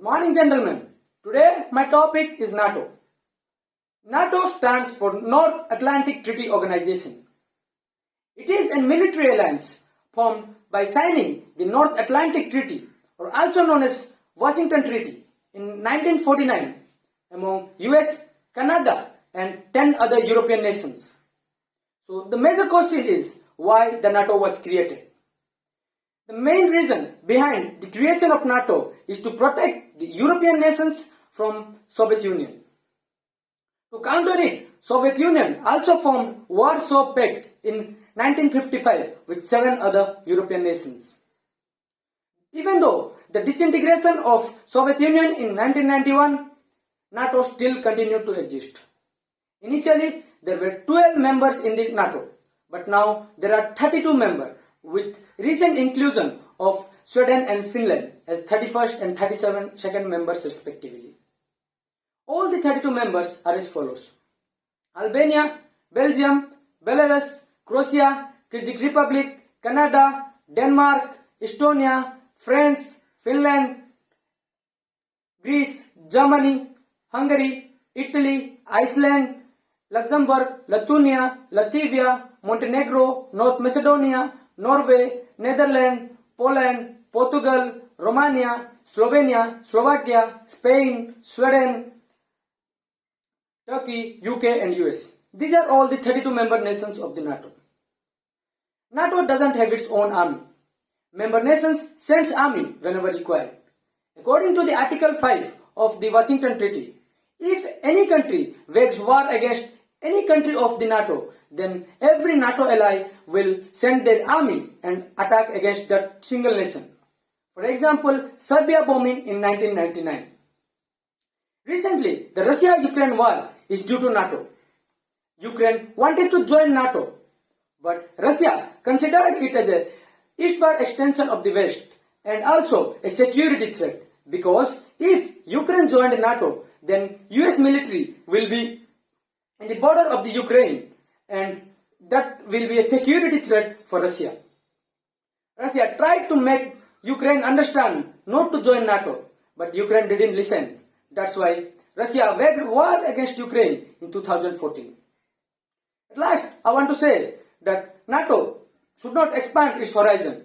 Good morning, gentlemen. Today my topic is NATO. NATO stands for North Atlantic Treaty Organization. It is a military alliance formed by signing the North Atlantic Treaty, or also known as Washington Treaty, in 1949 among US, Canada and 10 other European nations. So the major question is why the NATO was created. The main reason behind the creation of NATO is to protect the European nations from Soviet Union. To counter it, Soviet Union also formed Warsaw Pact in 1955 with 7 other European nations. Even though the disintegration of Soviet Union in 1991, NATO still continued to exist. Initially, there were 12 members in the NATO, but now there are 32 members, with recent inclusion of Sweden and Finland as 31st and 32nd members respectively. All the 32 members are as follows: Albania, Belgium, Belarus, Croatia, Kyrgyz Republic, Canada, Denmark, Estonia, France, Finland, Greece, Germany, Hungary, Italy, Iceland, Luxembourg, Lithuania, Latvia, Montenegro, North Macedonia, Norway, Netherlands, Poland, Portugal, Romania, Slovenia, Slovakia, Spain, Sweden, Turkey, UK and US. These are all the 32 member nations of the NATO. NATO doesn't have its own army. Member nations sends army whenever required. According to the Article 5 of the Washington Treaty, if any country wages war against any country of the NATO, then every NATO ally will send their army and attack against that single nation. For example, Serbia bombing in 1999. Recently, the Russia-Ukraine war is due to NATO. Ukraine wanted to join NATO, but Russia considered it as an eastward extension of the West and also a security threat, because if Ukraine joined NATO, then US military will be in the border of the Ukraine, and that will be a security threat for Russia. Russia tried to make Ukraine understand not to join NATO, but Ukraine didn't listen. That's why Russia waged war against Ukraine in 2014. At last, I want to say that NATO should not expand its horizon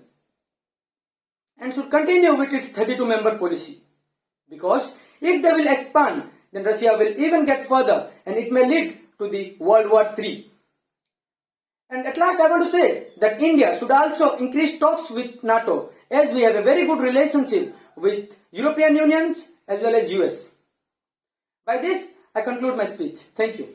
and should continue with its 32-member policy. Because if they will expand, then Russia will even get further and it may lead to the World War III. And at last, I want to say that India should also increase talks with NATO, as we have a very good relationship with European Union as well as US. By this, I conclude my speech. Thank you.